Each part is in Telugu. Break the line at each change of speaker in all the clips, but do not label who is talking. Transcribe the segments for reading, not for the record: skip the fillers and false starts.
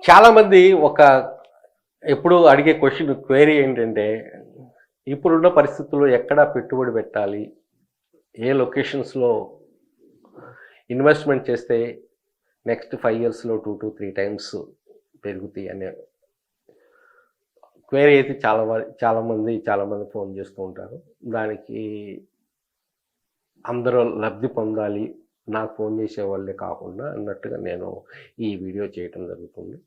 చాలామంది ఎప్పుడు అడిగే క్వెరీ ఏంటంటే, ఇప్పుడున్న పరిస్థితుల్లో ఎక్కడ పెట్టుబడి పెట్టాలి? ఏ లొకేషన్స్‌లో ఇన్వెస్ట్‌మెంట్ చేస్తే నెక్స్ట్ 5 ఇయర్స్‌లో 2-3 టైమ్స్ పెరుగుతాయి అనే క్వెరీ అయితే చాలామంది ఫోన్ చేస్తూ ఉంటారు. దానికి అందరూ లబ్ధి పొందాలి, నాకు ఫోన్ చేసేవాళ్ళే కాకుండా అన్నట్టుగా నేను ఈ వీడియో చేయటం జరుగుతుంది.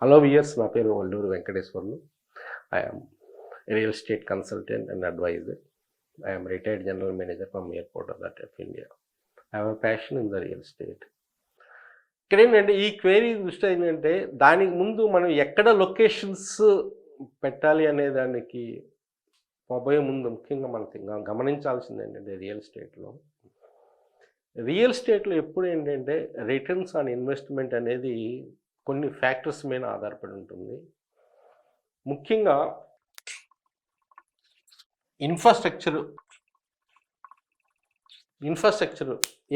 హలో వ్యూయర్స్, నా పేరు Valluru Venkateswarlu. I am real estate consultant and advisor. I am retired general manager from Airport Authority of India. I have a passion in the real estate. ఇక్కడ ఏంటంటే ఈ క్వెరీ దృష్టి ఏంటంటే దానికి ముందు మనం ఎక్కడ లొకేషన్స్ పెట్టాలి అనే దానికి పోబోయే ముందు ముఖ్యంగా మనకి గమనించాల్సింది ఏంటంటే రియల్ ఎస్టేట్లో ఎప్పుడు ఏంటంటే రిటర్న్స్ ఆన్ ఇన్వెస్ట్మెంట్ అనేది కొన్ని ఫ్యాక్టర్స్ మీద ఆధారపడి ఉంటుంది. ముఖ్యంగా ఇన్ఫ్రాస్ట్రక్చర్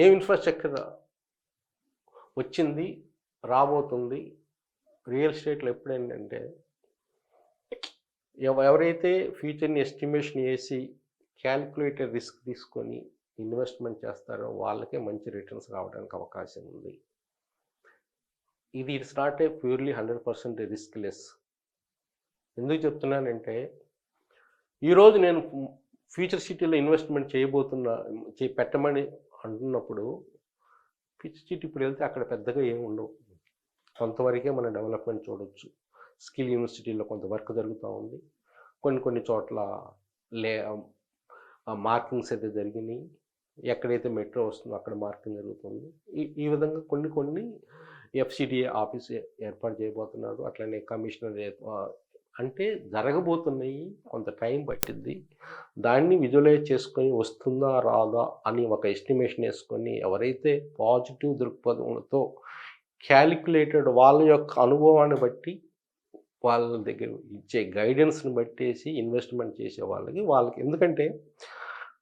ఏ ఇన్ఫ్రాస్ట్రక్చర్ వచ్చింది, రాబోతుంది రియల్ ఎస్టేట్లో ఎప్పుడు ఏంటంటే ఎవరైతే ఫ్యూచర్ని ఎస్టిమేషన్ చేసి క్యాల్కులేటెడ్ రిస్క్ తీసుకొని ఇన్వెస్ట్మెంట్ చేస్తారో వాళ్ళకే మంచి రిటర్న్స్ రావడానికి అవకాశం ఉంది. It's not a purely 100% risk less. ఎందుకు చెప్తున్నానంటే ఈరోజు నేను ఫ్యూచర్ సిటీలో ఇన్వెస్ట్మెంట్ పెట్టమని అంటున్నప్పుడు ఫ్యూచర్ సిటీ ఇప్పుడు వెళ్తే అక్కడ పెద్దగా ఏమి ఉండవు, కొంతవరకే మనం డెవలప్మెంట్ చూడవచ్చు. స్కిల్ యూనివర్సిటీలో కొంత వర్క్ జరుగుతూ ఉంది, కొన్ని చోట్ల మార్కింగ్స్ అయితే జరిగినాయి, ఎక్కడైతే మెట్రో వస్తుందో అక్కడ మార్కింగ్ జరుగుతుంది. ఈ విధంగా కొన్ని FCDA ఆఫీస్ ఏర్పాటు చేయబోతున్నారు. అట్లనే కమిషనర్ అంటే జరగబోతున్నాయి, కొంత టైం పట్టిద్ది. దాన్ని విజువలైజ్ చేసుకొని వస్తుందా రాదా అని ఒక ఎస్టిమేషన్ వేసుకొని ఎవరైతే పాజిటివ్ దృక్పథంతో క్యాలిక్యులేటెడ్ వాళ్ళ యొక్క అనుభవాన్ని బట్టి వాళ్ళ దగ్గర ఇచ్చే గైడెన్స్ని బట్టేసి ఇన్వెస్ట్మెంట్ చేసే వాళ్ళకి ఎందుకంటే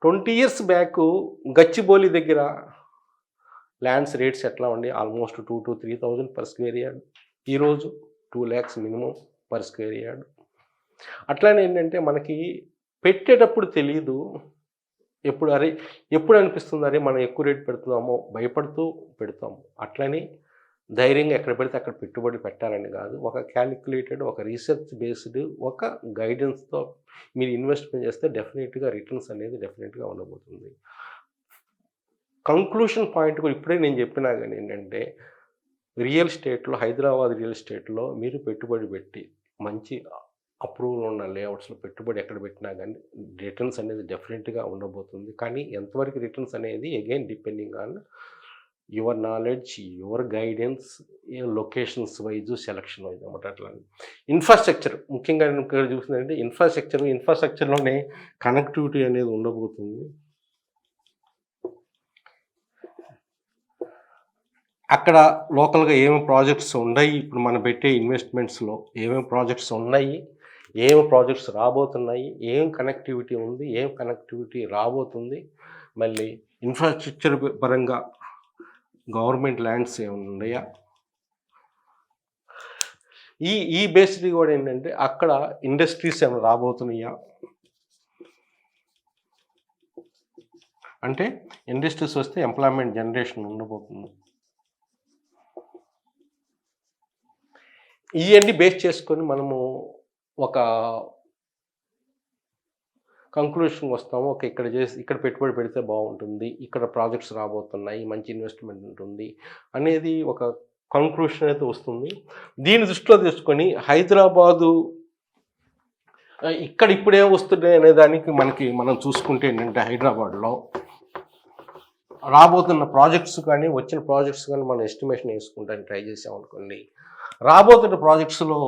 20 ఇయర్స్ బ్యాక్ గచ్చిబౌలి దగ్గర ల్యాండ్స్ రేట్స్ ఎట్లా ఉండి almost 2,000 to 3,000 per square yard. ఈరోజు 2 lakhs minimum per square yard. అట్లానే ఏంటంటే మనకి పెట్టేటప్పుడు తెలియదు, ఎప్పుడు అనిపిస్తుంది అరే మనం ఎక్కువ రేట్ పెడుతున్నామో భయపడుతూ పెడతాము. అట్లనే ధైర్యంగా ఎక్కడ పెడితే అక్కడ పెట్టుబడి పెట్టాలని కాదు, ఒక క్యాలిక్యులేటెడ్ ఒక రీసెర్చ్ బేస్డ్ ఒక గైడెన్స్తో మీరు ఇన్వెస్ట్మెంట్ చేస్తే డెఫినెట్గా రిటర్న్స్ అనేది డెఫినెట్గా ఉండబోతుంది. కంక్లూషన్ పాయింట్ కూడా ఇప్పుడే నేను చెప్పినా కానీ ఏంటంటే హైదరాబాద్ రియల్ ఎస్టేట్లో మీరు పెట్టుబడి పెట్టి మంచి అప్రూవల్ ఉన్న లేఅవుట్స్లో పెట్టుబడి ఎక్కడ పెట్టినా కానీ రిటర్న్స్ అనేది డెఫినెట్గా ఉండబోతుంది. కానీ ఎంతవరకు రిటర్న్స్ అనేది again depending on your knowledge, your guidance, locations wise, selection wise అనమాట. అట్లా ఇన్ఫ్రాస్ట్రక్చర్ ముఖ్యంగా ఇక్కడ చూసిందంటే ఇన్ఫ్రాస్ట్రక్చర్లోనే కనెక్టివిటీ అనేది ఉండబోతుంది. అక్కడ లోకల్గా ఏమేమి ప్రాజెక్ట్స్ ఉన్నాయి, ఇప్పుడు మనం పెట్టే ఇన్వెస్ట్మెంట్స్లో ఏమేమి ప్రాజెక్ట్స్ ఉన్నాయి, ఏమేమి ప్రాజెక్ట్స్ రాబోతున్నాయి, ఏం కనెక్టివిటీ ఉంది, ఏం కనెక్టివిటీ రాబోతుంది, మళ్ళీ ఇన్ఫ్రాస్ట్రక్చర్ పరంగా గవర్నమెంట్ ల్యాండ్స్ ఏమైనా ఉన్నాయా, ఈ బేస్డ్ కూడా ఏంటంటే అక్కడ ఇండస్ట్రీస్ ఏమైనా రాబోతున్నాయా, అంటే ఇండస్ట్రీస్ వస్తే ఎంప్లాయ్మెంట్ జనరేషన్ ఉండబోతుంది. ఇవన్నీ బేస్ చేసుకొని మనము ఒక కంక్లూషన్ వస్తాము. ఇక్కడ పెట్టుబడి పెడితే బాగుంటుంది, ఇక్కడ ప్రాజెక్ట్స్ రాబోతున్నాయి, మంచి ఇన్వెస్ట్మెంట్ ఉంటుంది అనేది ఒక కంక్లూషన్ అయితే వస్తుంది. దీన్ని దృష్టిలో తీసుకొని హైదరాబాదు ఇప్పుడే వస్తున్నాయి అనే దానికి మనం చూసుకుంటే ఏంటంటే హైదరాబాద్లో రాబోతున్న ప్రాజెక్ట్స్ కానీ వచ్చిన ప్రాజెక్ట్స్ కానీ మనం ఎస్టిమేషన్ వేసుకుంటానికి ట్రై చేసామనుకోండి, రాబోతున్న ప్రాజెక్ట్స్లో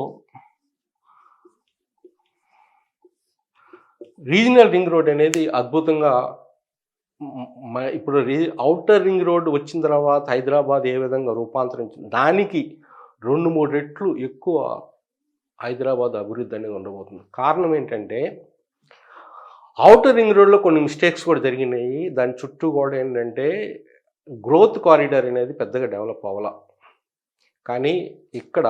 రీజనల్ రింగ్ రోడ్ అనేది అద్భుతంగా ఇప్పుడు ఔటర్ రింగ్ రోడ్ వచ్చిన తర్వాత హైదరాబాద్ ఏ విధంగా రూపాంతరించింది దానికి 2-3 రెట్లు ఎక్కువ హైదరాబాద్ అభివృద్ధి అనేది ఉండబోతుంది. కారణం ఏంటంటే ఔటర్ రింగ్ రోడ్లో కొన్ని మిస్టేక్స్ కూడా జరిగినాయి. దాని చుట్టూ కూడా ఏంటంటే గ్రోత్ కారిడార్ అనేది పెద్దగా డెవలప్ అవ్వాల. కానీ ఇక్కడ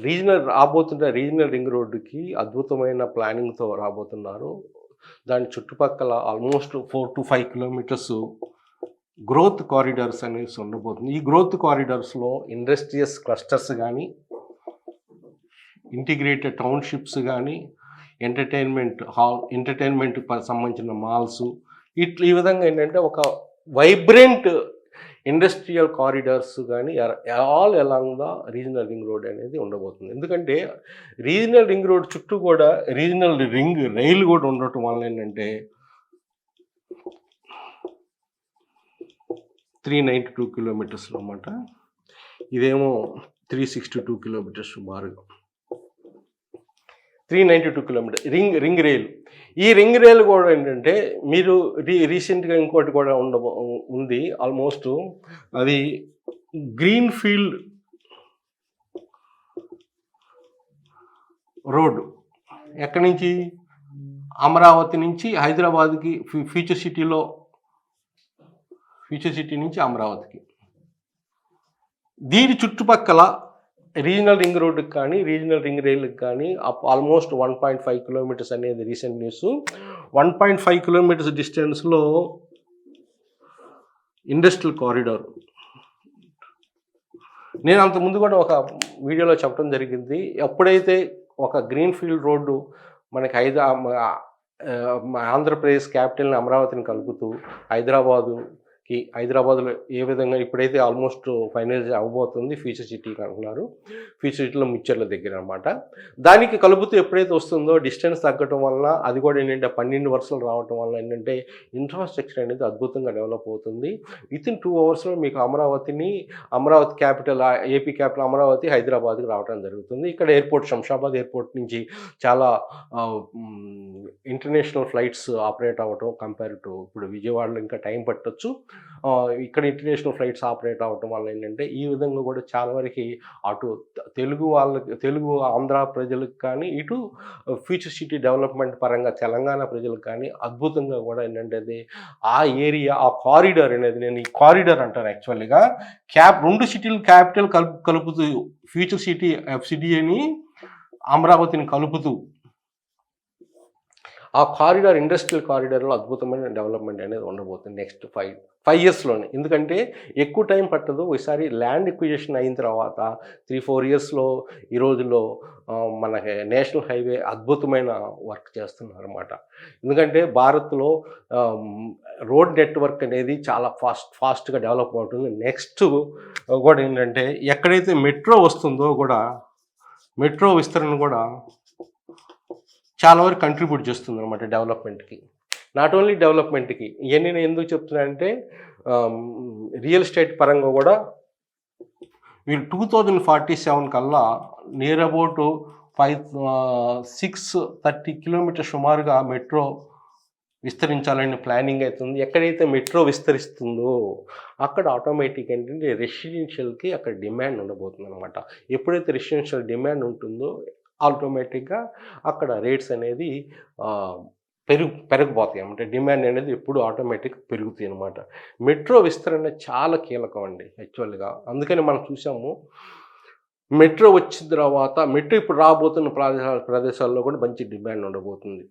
రీజనల్ రింగ్ రోడ్డుకి అద్భుతమైన ప్లానింగ్తో రాబోతున్నారు. దాని చుట్టుపక్కల almost 4 to 5 kilometres growth corridors అనేసి ఉండబోతుంది. ఈ గ్రోత్ కారిడార్స్లో ఇండస్ట్రియస్ క్లస్టర్స్ కానీ, ఇంటిగ్రేటెడ్ టౌన్షిప్స్ కానీ, ఎంటర్టైన్మెంట్ సంబంధించిన మాల్స్, ఈ విధంగా ఏంటంటే ఒక వైబ్రెంట్ ఇండస్ట్రియల్ కారిడార్స్ కానీ all along the regional ring road అనేది ఉండబోతుంది. ఎందుకంటే రీజనల్ రింగ్ రోడ్ చుట్టూ కూడా రీజనల్ రింగ్ రైలు కూడా ఉండటం వల్ల ఏంటంటే 392 కిలోమీటర్స్ అన్నమాట. ఇదేమో 362 కిలోమీటర్స్ సుమారుగా. 392 కిలోమీటర్ రింగ్ రైలు. ఈ రింగ్ రైలు కూడా ఏంటంటే మీరు రీసెంట్గా ఇంకోటి కూడా ఉంది. ఆల్మోస్ట్ అది గ్రీన్ ఫీల్డ్ రోడ్డు. ఎక్కడి నుంచి? అమరావతి నుంచి హైదరాబాద్కి, ఫ్యూచర్ సిటీ నుంచి అమరావతికి. దీని చుట్టుపక్కల రీజనల్ రింగ్ రోడ్డుకి కానీ, రీజనల్ రింగ్ రైలుకి కానీ ఆల్మోస్ట్ 1.5 కిలోమీటర్స్ అనేది రీసెంట్ న్యూస్. 1.5 కిలోమీటర్స్ డిస్టెన్స్లో ఇండస్ట్రియల్ కారిడార్. నేను అంతకుముందు కూడా ఒక వీడియోలో చెప్పడం జరిగింది. ఎప్పుడైతే ఒక గ్రీన్ ఫీల్డ్ రోడ్డు మనకి ఆంధ్రప్రదేశ్ క్యాపిటల్ని అమరావతిని కలుపుతూ హైదరాబాద్లో ఏ విధంగా ఇప్పుడైతే ఆల్మోస్ట్ ఫైనలైజ్ అవ్వబోతుంది. ఫ్యూచర్ సిటీకి అంటున్నారు. ఫ్యూచర్ సిటీలో మిక్చర్ల దగ్గర అనమాట. దానికి కలుపుతూ ఎప్పుడైతే వస్తుందో డిస్టెన్స్ తగ్గటం వల్ల అది కూడా ఏంటంటే 12 వరుసలు రావటం వల్ల ఏంటంటే ఇన్ఫ్రాస్ట్రక్చర్ అనేది అద్భుతంగా డెవలప్ అవుతుంది. వితిన్ 2 అవర్స్లో మీకు Amaravati capital, AP capital Amaravati హైదరాబాద్కి రావడం జరుగుతుంది. ఇక్కడ ఎయిర్పోర్ట్, శంషాబాద్ ఎయిర్పోర్ట్ నుంచి చాలా ఇంటర్నేషనల్ ఫ్లైట్స్ ఆపరేట్ అవ్వటం కంపేర్ టు ఇప్పుడు విజయవాడలో ఇంకా టైం పట్టొచ్చు. ఇక్కడ ఇంటర్నేషనల్ ఫ్లైట్స్ ఆపరేట్ అవ్వటం వల్ల ఏంటంటే ఈ విధంగా కూడా చాలా వరకు అటు తెలుగు ఆంధ్ర ప్రజలకు కానీ, ఇటు ఫ్యూచర్ సిటీ డెవలప్మెంట్ పరంగా తెలంగాణ ప్రజలకు కానీ అద్భుతంగా కూడా ఏంటంటే అది ఆ ఏరియా, ఆ కారిడార్ అనేది, నేను ఈ కారిడార్ అంటాను యాక్చువల్గా. 2 సిటీలు క్యాపిటల్ కలుపుతూ ఫ్యూచర్ సిటీ FCDAని అమరావతిని కలుపుతూ ఆ కారిడార్, ఇండస్ట్రియల్ కారిడార్లో అద్భుతమైన డెవలప్మెంట్ అనేది ఉండబోతుంది నెక్స్ట్ 5 ఇయర్స్లోనే. ఎందుకంటే ఎక్కువ టైం పట్టదు. ఒకసారి ల్యాండ్ ఎక్విజిషన్ అయిన తర్వాత 3-4 ఇయర్స్లో ఈ రోజుల్లో మనకి నేషనల్ హైవే అద్భుతమైన వర్క్ చేస్తున్నారు అన్నమాట. ఎందుకంటే భారత్లో రోడ్ నెట్వర్క్ అనేది చాలా ఫాస్ట్గా డెవలప్ అవుతుంది. నెక్స్ట్ కూడా ఏంటంటే ఎక్కడైతే మెట్రో వస్తుందో కూడా మెట్రో విస్తరణ కూడా చాలా వరకు కంట్రిబ్యూట్ చేస్తుంది అనమాట డెవలప్మెంట్కి. నాట్ ఓన్లీ డెవలప్మెంట్కి, ఇవన్నీ నేను ఎందుకు చెప్తున్నానంటే రియల్ ఎస్టేట్ పరంగా కూడా వీళ్ళు 2047 కల్లా నియర్ అబౌట్ 630 కిలోమీటర్ సుమారుగా మెట్రో విస్తరించాలని ప్లానింగ్ అవుతుంది. ఎక్కడైతే మెట్రో విస్తరిస్తుందో అక్కడ ఆటోమేటిక్ ఏంటంటే రెసిడెన్షియల్కి అక్కడ డిమాండ్ ఉండబోతుంది అనమాట. ఎప్పుడైతే రెసిడెన్షియల్ డిమాండ్ ఉంటుందో ఆటోమేటిక్గా అక్కడ రేట్స్ అనేది పెరిగిపోతాయి అన్నమాట. డిమాండ్ అనేది ఎప్పుడు ఆటోమేటిక్ పెరుగుతాయి అన్నమాట. మెట్రో విస్తరణ చాలా కీలకం అండి యాక్చువల్గా. అందుకని మనం చూసాము మెట్రో వచ్చిన తర్వాత ఇప్పుడు రాబోతున్న ప్రదేశాల్లో కూడా మంచి డిమాండ్ ఉండబోతుంది.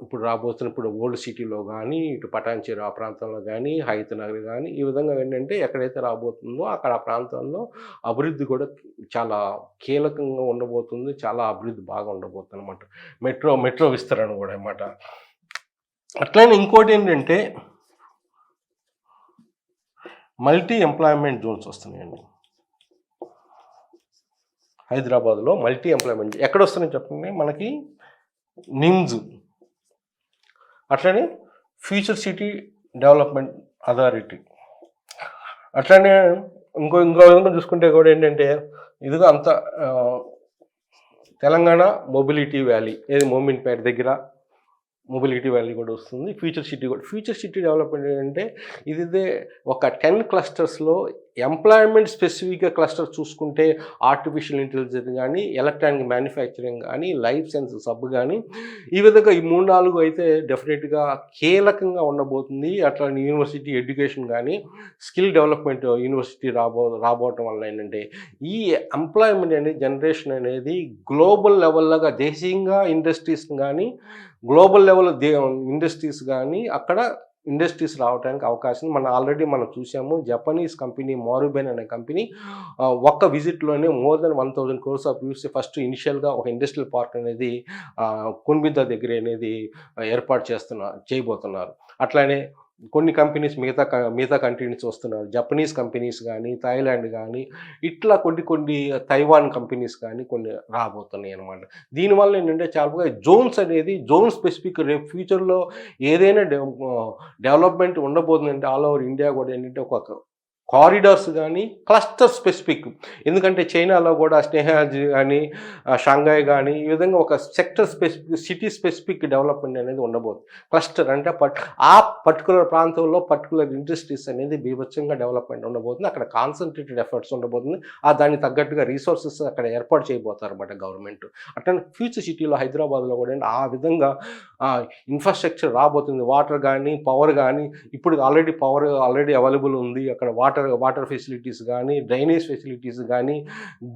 ఇప్పుడు ఓల్డ్ సిటీలో కానీ, ఇటు పటాన్చెరు ఆ ప్రాంతంలో కానీ, హైతనగర్ కానీ, ఈ విధంగా ఏంటంటే ఎక్కడైతే రాబోతుందో అక్కడ ఆ ప్రాంతాల్లో అభివృద్ధి కూడా చాలా కీలకంగా ఉండబోతుంది. చాలా అభివృద్ధి బాగా ఉండబోతుంది అనమాట మెట్రో విస్తరణ కూడా అన్నమాట. అట్లనే ఇంకోటి ఏంటంటే మల్టీ ఎంప్లాయ్మెంట్ జోన్స్ వస్తున్నాయండి హైదరాబాద్లో. మల్టీ ఎంప్లాయ్మెంట్ ఎక్కడ వస్తున్నాయి చెప్పండి? మనకి నిమ్స్, అట్లనే ఫ్యూచర్ సిటీ డెవలప్మెంట్ అథారిటీ, అట్లనే ఇంకో విధంగా చూసుకుంటే కూడా ఏంటంటే ఇదిగో అంత తెలంగాణ మొబిలిటీ వ్యాలీ, ఏది మోమిన్పేట దగ్గర మొబిలిటీ వ్యాలీ కూడా వస్తుంది. ఫ్యూచర్ సిటీ డెవలప్మెంట్ ఏంటంటే ఇదే ఒక 10 క్లస్టర్స్లో ఎంప్లాయ్మెంట్ స్పెసిఫిక్గా క్లస్టర్ చూసుకుంటే ఆర్టిఫిషియల్ ఇంటెలిజెన్స్ కానీ, ఎలక్ట్రానిక్ మ్యానుఫ్యాక్చరింగ్ కానీ, లైఫ్ సైన్సెస్ హబ్ కానీ, ఈ విధంగా ఈ 3-4 అయితే డెఫినెట్గా కీలకంగా ఉండబోతుంది. అట్లానే యూనివర్సిటీ ఎడ్యుకేషన్ కానీ, స్కిల్ డెవలప్మెంట్ యూనివర్సిటీ రాబోవటం వల్ల ఏంటంటే ఈ ఎంప్లాయ్మెంట్ అనేది జనరేషన్ అనేది గ్లోబల్ లెవెల్లోగా దేశీయంగా ఇండస్ట్రీస్ కానీ, గ్లోబల్ లెవెల్ ఇండస్ట్రీస్ కానీ అక్కడ ఇండస్ట్రీస్ రావడానికి అవకాశం ఆల్రెడీ మనం చూసాము. జపనీస్ కంపెనీ మారుబెన్ అనే కంపెనీ ఒక్క విజిట్లోనే more than 1000 crores of use first ఇనిషియల్గా ఒక ఇండస్ట్రియల్ పార్క్ అనేది కున్బిద్దా దగ్గర అనేది ఏర్పాటు చేయబోతున్నారు. అట్లానే కొన్ని కంపెనీస్ మిగతా కంట్రీస్ వస్తున్నారు. జపనీస్ కంపెనీస్ కానీ, థాయిలాండ్ కానీ, ఇట్లా కొన్ని తైవాన్ కంపెనీస్ కానీ కొన్ని రాబోతున్నాయి అనమాట. దీనివల్ల ఏంటంటే చాలా జోన్స్ అనేది జోన్ స్పెసిఫిక్ రేపు ఫ్యూచర్లో ఏదైనా డెవలప్మెంట్ ఉండబోతుందంటే ఆల్ ఓవర్ ఇండియా కూడా ఏంటంటే ఒక కారిడార్స్ కానీ క్లస్టర్ స్పెసిఫిక్. ఎందుకంటే చైనాలో కూడా స్నేహాజీ కానీ, షాంఘాయ్ కానీ ఈ విధంగా ఒక sector specific, city specific development అనేది ఉండబోతుంది. క్లస్టర్ అంటే ఆ పర్టికులర్ ప్రాంతంలో పర్టికులర్ ఇండస్ట్రీస్ అనేది బీభత్సంగా డెవలప్మెంట్ ఉండబోతుంది. అక్కడ కాన్సన్ట్రేటెడ్ ఎఫర్ట్స్ ఉండబోతుంది. దానికి తగ్గట్టుగా రీసోర్సెస్ అక్కడ ఏర్పాటు చేయబోతారు అన్నమాట గవర్నమెంట్. అట్లనే ఫ్యూచర్ సిటీలో హైదరాబాద్లో కూడా ఆ విధంగా ఇన్ఫ్రాస్ట్రక్చర్ రాబోతుంది. వాటర్ కానీ, పవర్ కానీ, ఇప్పుడు పవర్ ఆల్రెడీ అవైలబుల్ ఉంది. అక్కడ వాటర్ ఫెసిలిటీస్ కానీ, డ్రైనేజ్ ఫెసిలిటీస్ కానీ,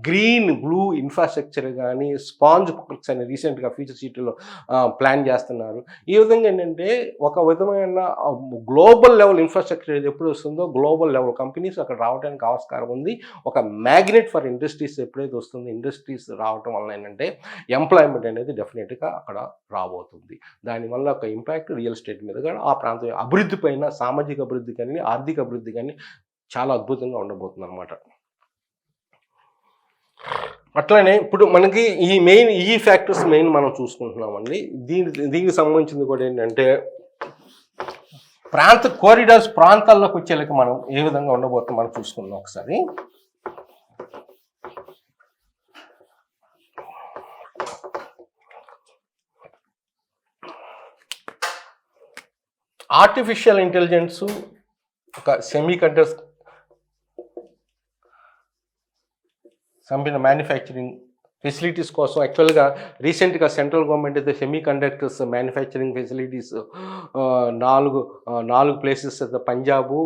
గ్రీన్ బ్లూ ఇన్ఫ్రాస్ట్రక్చర్ కానీ, స్పాంజ్ పార్క్స్ అని రీసెంట్గా ఫ్యూచర్ సిటీలో ప్లాన్ చేస్తున్నారు. ఈ విధంగా ఏంటంటే ఒక విధమైన గ్లోబల్ లెవెల్ ఇన్ఫ్రాస్ట్రక్చర్ ఎప్పుడు వస్తుందో గ్లోబల్ లెవెల్ కంపెనీస్ అక్కడ రావడానికి ఆస్కారం ఉంది. ఒక మ్యాగ్నెట్ ఫర్ ఇండస్ట్రీస్ ఎప్పుడైతే వస్తుందో ఇండస్ట్రీస్ రావటం వల్ల ఏంటంటే ఎంప్లాయ్మెంట్ అనేది డెఫినెట్గా అక్కడ రాబోతుంది. దానివల్ల ఒక ఇంపాక్ట్ రియల్ ఎస్టేట్ మీద కానీ, ఆ ప్రాంతం అభివృద్ధి పైన, సామాజిక అభివృద్ధి కానీ, ఆర్థిక అభివృద్ధి కానీ చాలా అద్భుతంగా ఉండబోతుంది అనమాట. అట్లానే ఇప్పుడు మనకి ఈ ఫ్యాక్టర్స్ మెయిన్ మనం చూసుకుంటున్నామండి. దీనికి సంబంధించింది కూడా ఏంటంటే కారిడార్స్ ప్రాంతాల్లోకి వచ్చేలాగా మనం ఏ విధంగా ఉండబోతుందో మనం చూసుకుందాం ఒకసారి. ఆర్టిఫిషియల్ ఇంటెలిజెన్స్, ఒక సెమీకండక్టర్స్ మ్యానుఫ్యాక్చరింగ్ ఫెసిలిటీస్ కోసం యాక్చువల్గా రీసెంట్గా సెంట్రల్ గవర్నమెంట్ అయితే సెమీకండక్టర్స్ మ్యానుఫ్యాక్చరింగ్ ఫెసిలిటీస్ 4 ప్లేసెస్ అయితే పంజాబు,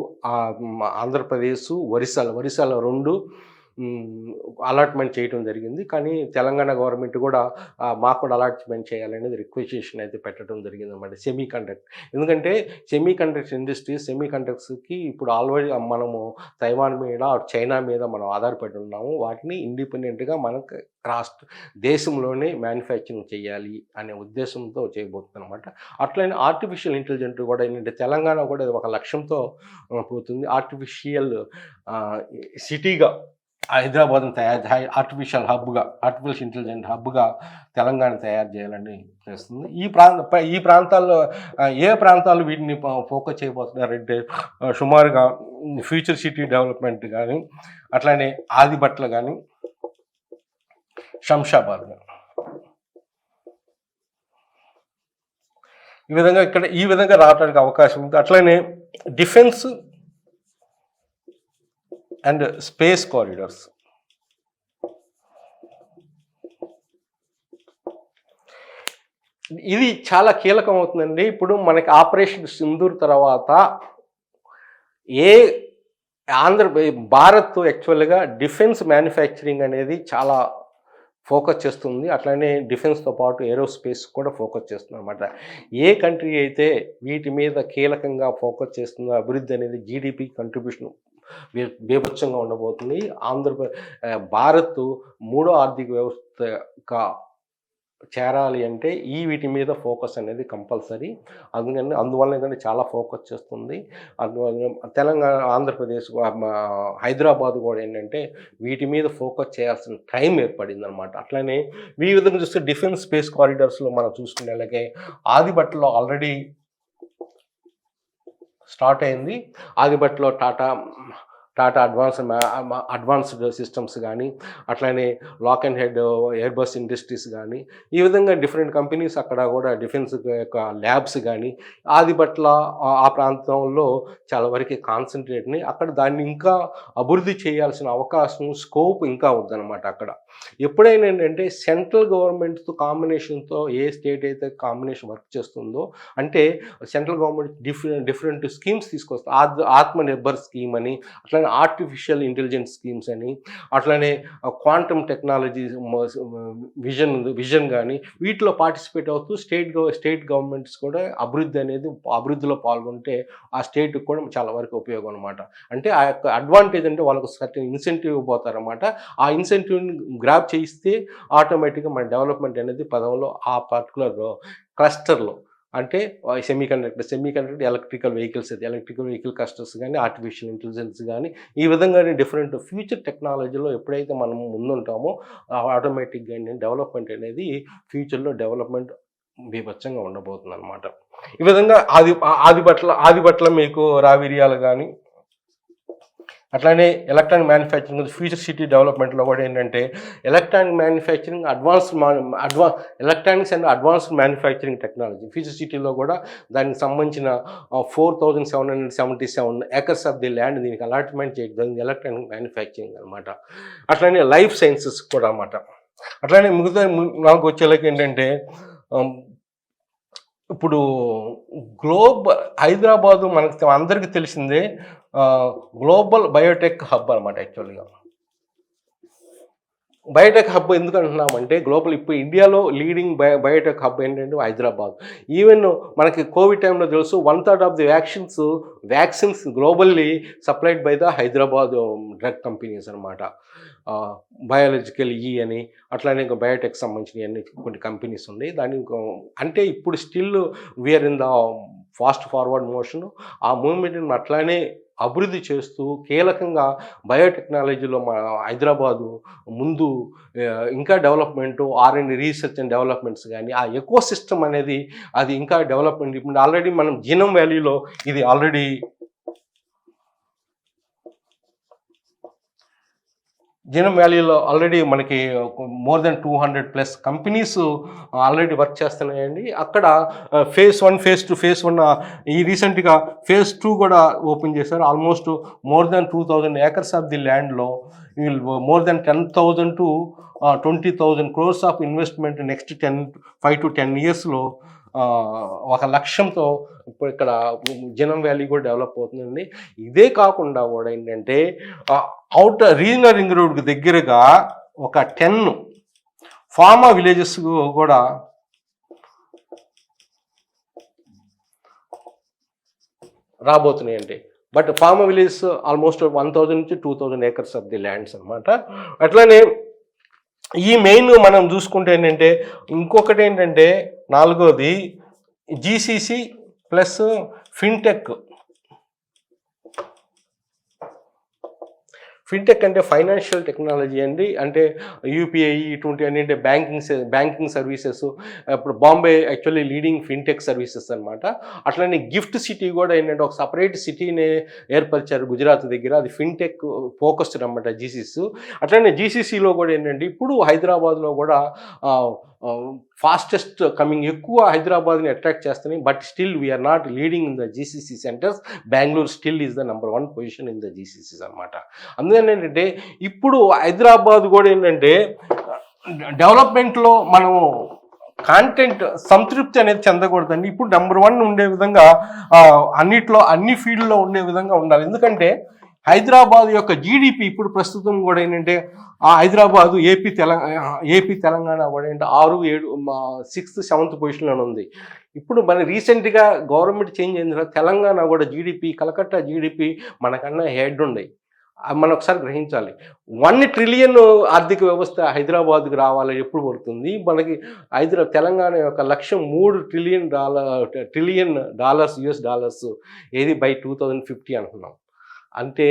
ఆంధ్రప్రదేశ్, ఒరిస్సాలో 2 అలాట్మెంట్ చేయడం జరిగింది. కానీ తెలంగాణ గవర్నమెంట్ కూడా మాకు కూడా అలాట్మెంట్ చేయాలనేది రిక్వెస్టేషన్ అయితే పెట్టడం జరిగింది అన్నమాట. ఎందుకంటే సెమీకండక్టర్స్కి ఇప్పుడు ఆల్రెడీ మనము తైవాన్ మీద, చైనా మీద మనం ఆధారపడి ఉన్నాము. వాటిని ఇండిపెండెంట్గా మనకు దేశంలోనే మ్యానుఫ్యాక్చరింగ్ చేయాలి అనే ఉద్దేశంతో చేయబోతుంది అనమాట. అట్లనే ఆర్టిఫిషియల్ ఇంటెలిజెన్స్ కూడా ఏంటంటే తెలంగాణ కూడా ఒక లక్ష్యంతో పోతుంది. ఆర్టిఫిషియల్ సిటీగా హైదరాబాద్ని ఆర్టిఫిషియల్ ఇంటెలిజెంట్ హబ్గా తెలంగాణ తయారు చేయాలని చేస్తుంది. ఈ ప్రాంతాల్లో ఏ ప్రాంతాలు వీటిని ఫోకస్ చేయబోతున్నారంటే సుమారుగా ఫ్యూచర్ సిటీ డెవలప్మెంట్ కానీ, అట్లానే ఆదిబట్ల కానీ, శంషాబాద్ కానీ, ఈ విధంగా రావడానికి అవకాశం ఉంది. అట్లనే డిఫెన్స్ అండ్ స్పేస్ కారిడార్స్. ఇది చాలా కీలకం అవుతుందండి. ఇప్పుడు మనకి ఆపరేషన్ సింధూర్ తర్వాత భారత్ యాక్చువల్గా డిఫెన్స్ మ్యానుఫ్యాక్చరింగ్ అనేది చాలా ఫోకస్ చేస్తుంది. అట్లనే డిఫెన్స్తో పాటు ఏరోస్పేస్ కూడా ఫోకస్ చేస్తుంది అనమాట. ఏ కంట్రీ అయితే వీటి మీద కీలకంగా ఫోకస్ చేస్తుందో అభివృద్ధి అనేది జీడిపి కంట్రిబ్యూషన్ బీభత్సంగా ఉండబోతుంది. భారత్ 3వ ఆర్థిక వ్యవస్థగా చేరాలి అంటే వీటి మీద ఫోకస్ అనేది కంపల్సరీ. అందువల్ల ఏంటంటే చాలా ఫోకస్ చేస్తుంది. అందువల్ల తెలంగాణ, ఆంధ్రప్రదేశ్, హైదరాబాద్ కూడా ఏంటంటే వీటి మీద ఫోకస్ చేయాల్సిన టైం ఏర్పడింది అనమాట. అట్లనే ఈ విధంగా చూస్తే డిఫెన్స్ స్పేస్ కారిడార్స్లో మనం చూసుకునే అలాగే ఆదిబట్టలో ఆల్రెడీ స్టార్ట్ అయింది. ఆదిబట్టలో టాటా అడ్వాన్స్డ్ సిస్టమ్స్ కానీ, అట్లానే lock and head Airbus industries కానీ, ఈ విధంగా డిఫరెంట్ కంపెనీస్ అక్కడ కూడా డిఫెన్స్ యొక్క ల్యాబ్స్ కానీ ఆదిపట్ల ఆ ప్రాంతంలో చాలా వరకు కాన్సన్ట్రేట్ని అక్కడ దాన్ని ఇంకా అభివృద్ధి చేయాల్సిన అవకాశం స్కోప్ ఇంకా ఉందన్నమాట అక్కడ. ఎప్పుడైనా ఏంటంటే సెంట్రల్ గవర్నమెంట్తో కాంబినేషన్తో ఏ స్టేట్ అయితే కాంబినేషన్ వర్క్ చేస్తుందో, అంటే సెంట్రల్ గవర్నమెంట్ డిఫరెంట్ స్కీమ్స్ తీసుకొస్తుంది. ఆత్మనిర్భర్ స్కీమ్ అని, అట్లానే ఆర్టిఫిషియల్ ఇంటెలిజెన్స్ స్కీమ్స్ అని, అట్లానే క్వాంటమ్ టెక్నాలజీ విజన్ కానీ వీటిలో పార్టిసిపేట్ అవుతూ స్టేట్ గవర్నమెంట్స్ కూడా అభివృద్ధిలో పాల్గొంటే ఆ స్టేట్కి కూడా చాలా వరకు ఉపయోగం అనమాట. అంటే ఆ యొక్క అడ్వాంటేజ్ అంటే వాళ్ళకు సర్టెన్ ఇన్సెంటివ్ ఇవ్వబోతారన్నమాట. ఆ ఇన్సెంటివ్ని గ్రాప్ చేయిస్తే ఆటోమేటిక్గా మన డెవలప్మెంట్ అనేది పదంలో ఆ పర్టికులర్ క్లస్టర్లో, అంటే సెమీకండక్టర్ ఎలక్ట్రికల్ వెహికల్ క్లస్టర్స్ కానీ, ఆర్టిఫిషియల్ ఇంటెలిజెన్స్ కానీ, ఈ విధంగా డిఫరెంట్ ఫ్యూచర్ టెక్నాలజీలో ఎప్పుడైతే మనం ముందుంటామో ఆటోమేటిక్గా డెవలప్మెంట్ అనేది ఫ్యూచర్లో డెవలప్మెంట్ బీభత్సంగా ఉండబోతుంది అనమాట. ఈ విధంగా ఆదిపట్ల మీకు రావిర్యాలు కానీ, అట్లానే ఎలక్ట్రానిక్ మ్యానుఫ్యాక్చరింగ్ ఫ్యూచర్ సిటీ డెవలప్మెంట్లో కూడా ఏంటంటే electronic manufacturing electronics and advanced manufacturing technology future సిటీలో కూడా దానికి సంబంధించిన 4,777 acres ఆఫ్ ది ల్యాండ్ దీనికి అలాట్మెంట్ చేయడం ఎలక్ట్రానిక్ మ్యానుఫ్యాక్చరింగ్ అనమాట. అట్లానే లైఫ్ సైన్సెస్ కూడా అన్నమాట. అట్లానే మిగతా నాకు వచ్చేలాగా ఏంటంటే ఇప్పుడు హైదరాబాదు మనకు అందరికీ తెలిసిందే గ్లోబల్ బయోటెక్ హబ్ అనమాట. యాక్చువల్గా బయోటెక్ హబ్ ఎందుకు అంటున్నామంటే ఇప్పుడు ఇండియాలో లీడింగ్ బయోటెక్ హబ్ ఏంటంటే హైదరాబాద్. ఈవెన్ మనకి కోవిడ్ టైంలో తెలుసు 1/3 of the vaccines globally supplied by the Hyderabad drug companies అనమాట. బయాలజికల్ అని, అట్లానే ఇంకా బయోటెక్ సంబంధించిన అన్ని కొన్ని కంపెనీస్ ఉన్నాయి. అంటే ఇప్పుడు still we are in the fast forward motion. ఆ మూవ్మెంట్ని అట్లానే అభివృద్ధి చేస్తూ కీలకంగా బయోటెక్నాలజీలో మన హైదరాబాదు ముందు ఇంకా development R&D research and developments కానీ ఆ ఎకో సిస్టమ్ అనేది అది ఇంకా డెవలప్మెంట్. ఇప్పుడు ఆల్రెడీ మనం జీనోమ్ వ్యాలీలో ఇది ఆల్రెడీ మనకి more than 200+ companies already work చేస్తున్నాయండి. అక్కడ phase 1 phase 2 phase 1 ఈ రీసెంట్గా phase 2 కూడా ఓపెన్ చేశారు. Almost more than 2,000 acres of the ల్యాండ్లో more than 10,000 to 20,000 crores of investment next 5 to 10 yearsలో ఒక లక్ష్యంతో ఇప్పుడు ఇక్కడ జీనోమ్ వ్యాలీ కూడా డెవలప్ అవుతుందండి. ఇదే కాకుండా కూడా ఏంటంటే రీజనల్ రింగ్ రోడ్కి దగ్గరగా ఒక 10 ఫార్మా విలేజెస్ కూడా రాబోతున్నాయండి. బట్ ఫార్మా విలేజెస్ ఆల్మోస్ట్ 1,000 నుంచి 2,000 acres ఆఫ్ ది ల్యాండ్స్ అనమాట. అట్లానే ఈ మెయిన్ మనం చూసుకుంటే ఏంటంటే ఇంకొకటి ఏంటంటే 4వది GCC ప్లస్ ఫిన్టెక్. ఫిన్టెక్ అంటే ఫైనాన్షియల్ టెక్నాలజీ అండి. అంటే UPI ఇటువంటి అన్ని బ్యాంకింగ్ సర్వీసెస్. ఇప్పుడు Bombay actually leading fintech services అనమాట. అట్లనే గిఫ్ట్ సిటీ కూడా ఏంటంటే ఒక సపరేట్ సిటీనే ఏర్పరిచారు గుజరాత్ దగ్గర. అది ఫిన్టెక్ ఫోకస్డ్ అనమాట GCC. అట్లనే GCCలో కూడా ఏంటంటే ఇప్పుడు హైదరాబాద్లో కూడా ఫాస్టెస్ట్ కమింగ్ ఎక్కువ హైదరాబాద్ని అట్రాక్ట్ చేస్తున్నాయి. But still we are not leading in the GCC centres. Bengaluru still is the number 1 position in the GCCs అనమాట. అందుకని ఏంటంటే ఇప్పుడు హైదరాబాద్ కూడా ఏంటంటే డెవలప్మెంట్లో మనం కాంటెంట్ సంతృప్తి అనేది చెందకూడదండి. ఇప్పుడు నంబర్ 1 ఉండే విధంగా అన్ని ఫీల్డ్లో ఉండే విధంగా ఉండాలి. ఎందుకంటే హైదరాబాద్ యొక్క GDP ఇప్పుడు ప్రస్తుతం కూడా ఏంటంటే హైదరాబాదు ఏపీ తెలంగాణ కూడా ఏంటంటే 6th 7th పొజిషన్లో ఉంది. ఇప్పుడు మన రీసెంట్గా గవర్నమెంట్ చేంజ్ అయిన తర్వాత తెలంగాణ కూడా కలకత్తా GDP మనకన్నా హెడ్ ఉన్నాయి. మనం ఒకసారి గ్రహించాలి. 1 trillion ఆర్థిక వ్యవస్థ హైదరాబాద్కి రావాలి ఎప్పుడు పడుతుంది. మనకి తెలంగాణ యొక్క లక్ష్యం $3 trillion US ఏది బై 2050 అంటున్నాం. అంటే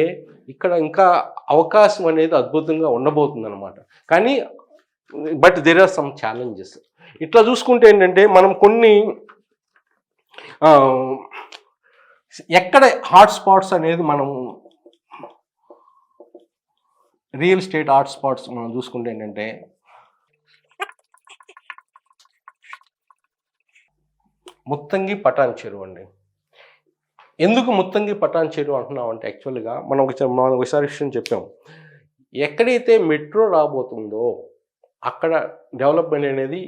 ఇక్కడ ఇంకా అవకాశం అనేది అద్భుతంగా ఉండబోతుంది అనమాట. కానీ but there are some challenges. ఇట్లా చూసుకుంటే ఏంటంటే మనం కొన్ని ఎక్కడ హాట్ స్పాట్స్ అనేది మనం రియల్ ఎస్టేట్ హాట్ స్పాట్స్ మనం చూసుకుంటే ఏంటంటే ముత్తంగి పటాన్ చెరువు అండి. ఎందుకు ముత్తంగి పటాన్ చెరువు అంటున్నాం అంటే యాక్చువల్గా మనం ఒకసారి విషయం చెప్పాం. ఎక్కడైతే మెట్రో రాబోతుందో అక్కడ డెవలప్మెంట్ అనేది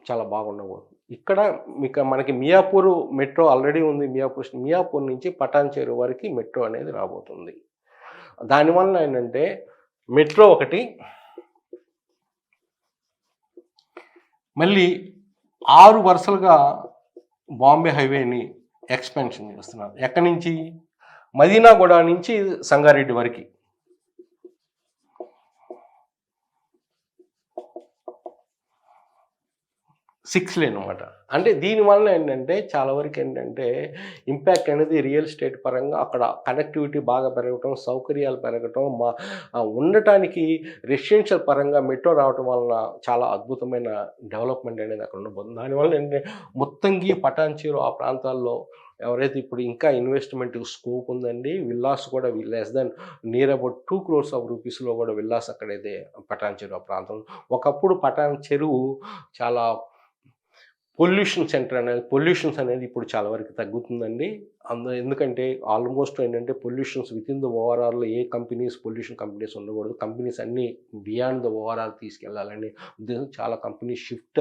చాలా బాగుండబోతుంది. ఇక్కడ మనకి మియాపూర్ మెట్రో ఆల్రెడీ ఉంది. మియాపూర్ నుంచి పటాన్ చెరువు వరకు మెట్రో అనేది రాబోతుంది. దానివల్ల ఏంటంటే మెట్రో ఒకటి, మళ్ళీ 6 వరుసలుగా బాంబే హైవేని ఎక్స్పెన్షన్ చేస్తున్నారు. ఎక్కడి నుంచి? మదీనాగూడ నుంచి సంగారెడ్డి వరకు. 6 లేన్ అనమాట. అంటే దీనివల్ల ఏంటంటే చాలా వరకు ఏంటంటే ఇంపాక్ట్ అనేది రియల్ ఎస్టేట్ పరంగా అక్కడ కనెక్టివిటీ బాగా పెరగటం, సౌకర్యాలు పెరగటం, ఉండటానికి రెసిడెన్షియల్ పరంగా మెట్రో రావటం వలన చాలా అద్భుతమైన డెవలప్మెంట్ అనేది అక్కడ ఉండబోతుంది. దానివల్ల ఏంటంటే ముత్తంగి, పటాన్ చెరువు ఆ ప్రాంతాల్లో ఎవరైతే ఇప్పుడు ఇంకా ఇన్వెస్ట్మెంట్ స్కోప్ ఉందండి. విల్లాస్ కూడా నియర్ అబౌట్ 2 crores ఆఫ్ రూపీస్లో కూడా విల్లాస్ అక్కడైతే పటాన్ చెరువు ఆ ప్రాంతంలో. ఒకప్పుడు పటాన్ చెరువు చాలా పొల్యూషన్స్ అనేది ఇప్పుడు చాలా వరకు తగ్గుతుందండి. ఎందుకంటే ఆల్మోస్ట్ ఏంటంటే పొల్యూషన్స్ విత్ ఇన్ ద ఓవరాల్లో ఏ పొల్యూషన్ కంపెనీస్ ఉండకూడదు. కంపెనీస్ అన్నీ బియాండ్ ద ఓవరాల్ తీసుకెళ్లాలని ఉద్దేశం చాలా కంపెనీస్ షిఫ్ట్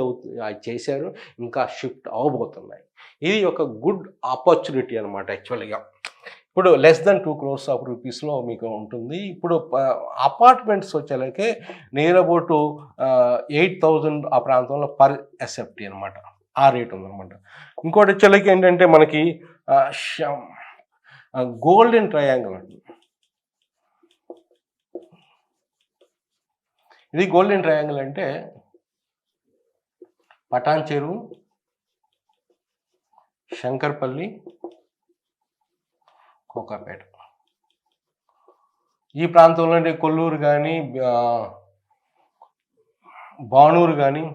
చేశారు, ఇంకా షిఫ్ట్ అవ్వబోతున్నాయి. ఇది ఒక గుడ్ ఆపర్చునిటీ అనమాట యాక్చువల్గా. ఇప్పుడు <2 crores ఆఫ్ రూపీస్లో మీకు ఉంటుంది. ఇప్పుడు అపార్ట్మెంట్స్ వచ్చేలాకే నియర్ అబౌట్ 8,000 ఆ ప్రాంతంలో పర్ ఎస్ఎఫ్టీ అనమాట. ఆ రేట్ ఉందన్నమాట. ఇంకోటి వచ్చేలాకి ఏంటంటే మనకి గోల్డెన్ ట్రయాంగిల్ అండి. ఇది గోల్డెన్ ట్రయాంగిల్ అంటే పటాన్ చెరువు, శంకర్పల్లి, కోకాపేట ఈ ప్రాంతంలో అంటే కొల్లూరు కానీ, బాణూరు కానీ,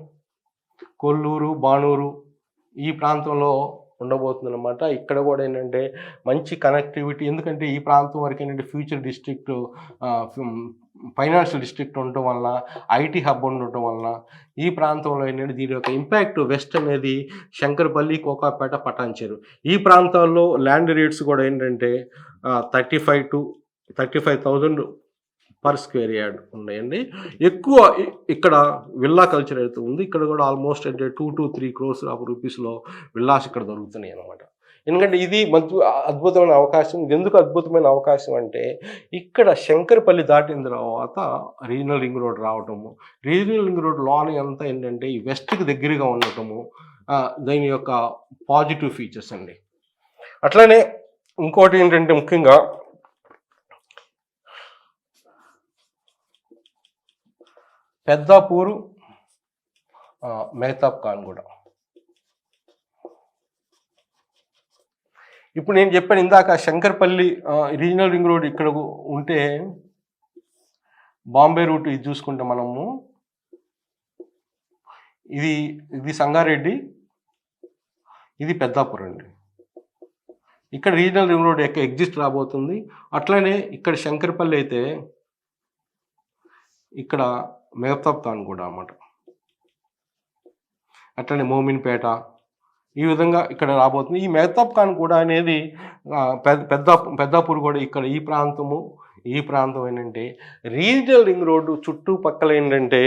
కొల్లూరు, బాణూరు ఈ ప్రాంతంలో ఉండబోతుంది అనమాట. ఇక్కడ కూడా ఏంటంటే మంచి కనెక్టివిటీ, ఎందుకంటే ఈ ప్రాంతం వరకు ఏంటంటే ఫ్యూచర్ డిస్ట్రిక్ట్, ఫైనాన్షియల్ డిస్ట్రిక్ట్ ఉండటం వల్ల, ఐటీ హబ్ ఉండటం వల్ల ఈ ప్రాంతంలో ఏంటంటే దీని యొక్క ఇంపాక్ట్ వెస్ట్ అనేది శంకర్పల్లి, కోకాపేట, పటాన్ చెరువు ఈ ప్రాంతాల్లో ల్యాండ్ రేట్స్ కూడా ఏంటంటే 35,000 పర్ స్క్వేర్ యార్డ్ ఉన్నాయండి. ఎక్కువ ఇక్కడ విల్లా కల్చర్ అయితే ఉంది. ఇక్కడ కూడా ఆల్మోస్ట్ అంటే 2 to 3 crores ఆఫ్ రూపీస్లో విల్లాస్ ఇక్కడ దొరుకుతున్నాయి అనమాట. ఎందుకంటే ఇది అద్భుతమైన అవకాశం. ఇది ఎందుకు అద్భుతమైన అవకాశం అంటే ఇక్కడ శంకర్పల్లి దాటిన తర్వాత రీజనల్ రింగ్ రోడ్ రావటము, రీజనల్ రింగ్ రోడ్ లోని అంతా ఏంటంటే ఈ వెస్ట్కి దగ్గరగా ఉండటము దీని యొక్క పాజిటివ్ ఫీచర్స్ అండి. అట్లనే ఇంకోటి ఏంటంటే ముఖ్యంగా పెద్దాపూరు, మెహతాబ్ ఖాన్ కూడా. ఇప్పుడు నేను చెప్పాను ఇందాక శంకర్పల్లి రీజనల్ రింగ్ రోడ్ ఇక్కడ ఉంటే బాంబే రూట్ ఇది చూసుకుంటే మనము ఇది సంగారెడ్డి, ఇది పెద్దాపూర్ అండి. ఇక్కడ రీజనల్ రింగ్ రోడ్ ఎగ్జిస్ట్ రాబోతుంది. అట్లనే ఇక్కడ శంకర్పల్లి అయితే ఇక్కడ మెహతాబ్ ఖాన్ కూడా అన్నమాట. అట్లనే మోమిన్పేట ఈ విధంగా ఇక్కడ రాబోతుంది. ఈ మెహతాబ్ ఖాన్ కూడా అనేది పెద్దాపూర్ కూడా ఇక్కడ ఈ ప్రాంతం ఏంటంటే రీజనల్ రింగ్ రోడ్డు చుట్టుపక్కల ఏంటంటే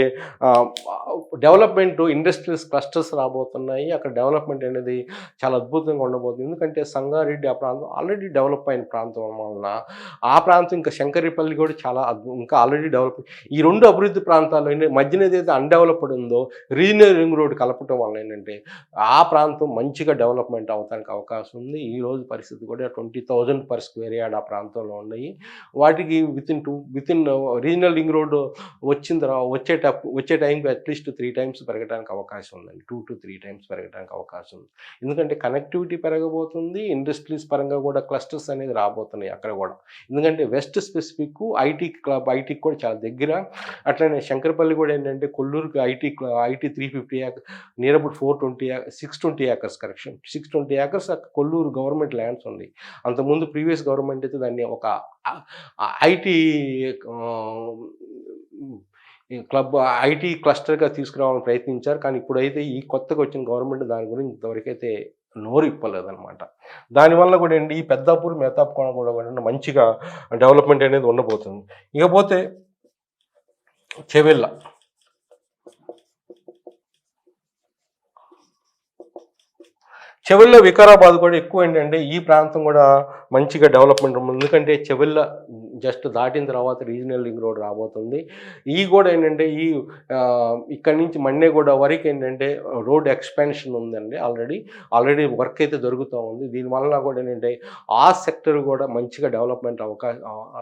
డెవలప్మెంట్ ఇండస్ట్రియల్స్ క్లస్టర్స్ రాబోతున్నాయి. అక్కడ డెవలప్మెంట్ అనేది చాలా అద్భుతంగా ఉండబోతుంది. ఎందుకంటే సంగారెడ్డి ఆ ప్రాంతం ఆల్రెడీ డెవలప్ అయిన ప్రాంతం వలన ఆ ప్రాంతం ఇంకా శంకర్పల్లి కూడా చాలా ఇంకా ఆల్రెడీ డెవలప్. ఈ రెండు అభివృద్ధి ప్రాంతాల్లో మధ్యన ఏదైతే అన్డెవలప్డ్ ఉందో రీజనల్ రింగ్ రోడ్ కలపటం వల్ల ఏంటంటే ఆ ప్రాంతం మంచిగా డెవలప్మెంట్ అవడానికి అవకాశం ఉంది. ఈ రోజు పరిస్థితి కూడా 20,000 పర్ స్క్వేర్ యార్డ్ ఆ ప్రాంతంలో ఉన్నాయి. వాటికి వితిన్ రీజనల్ రింగ్ రోడ్ వచ్చిన తర్వాత వచ్చే టైంకి అట్లీస్ట్ 3 times పెరగడానికి అవకాశం ఉందండి. 2 to 3 times పెరగడానికి అవకాశం ఉంది. ఎందుకంటే కనెక్టివిటీ పెరగబోతుంది, ఇండస్ట్రీస్ పరంగా కూడా క్లస్టర్స్ అనేది రాబోతున్నాయి అక్కడ కూడా. ఎందుకంటే వెస్ట్ స్పెసిఫిక్ ఐటీకి కూడా చాలా దగ్గర. అట్లనే శంకర్పల్లి కూడా ఏంటంటే కొల్లూరుకి IT 350 acres near about 620 acres correction 620 acres Kollur government lands ఉంది. అంతకుముందు ప్రీవియస్ గవర్నమెంట్ అయితే దాన్ని ఒక ఐటీ క్లబ్ ఐటీ క్లస్టర్గా తీసుకురావాలని ప్రయత్నించారు. కానీ ఇప్పుడైతే ఈ కొత్తగా వచ్చిన గవర్నమెంట్ దాని గురించి ఇంతవరకైతే నోరు ఇప్పలేదనమాట. దానివల్ల కూడా ఏంటి ఈ పెద్దాపూర్ మేతాపుకోణ కూడా మంచిగా డెవలప్మెంట్ అనేది ఉండబోతుంది. ఇకపోతే చెవెళ్ళ చెవెళ్ళ వికారాబాద్ కూడా ఎక్కువ ఏంటంటే ఈ ప్రాంతం కూడా మంచిగా డెవలప్మెంట్ ఉంది. ఎందుకంటే చెవెళ్ళ జస్ట్ దాటిన తర్వాత రీజనల్ రింగ్ రోడ్ రాబోతుంది. ఈ కూడా ఏంటంటే ఇక్కడి నుంచి మన్నెగూడ వరకు ఏంటంటే రోడ్ ఎక్స్పాన్షన్ ఉందండి. ఆల్రెడీ వర్క్ అయితే జరుగుతూ ఉంది. దీనివల్ల కూడా ఏంటంటే ఆ సెక్టర్ కూడా మంచిగా డెవలప్మెంట్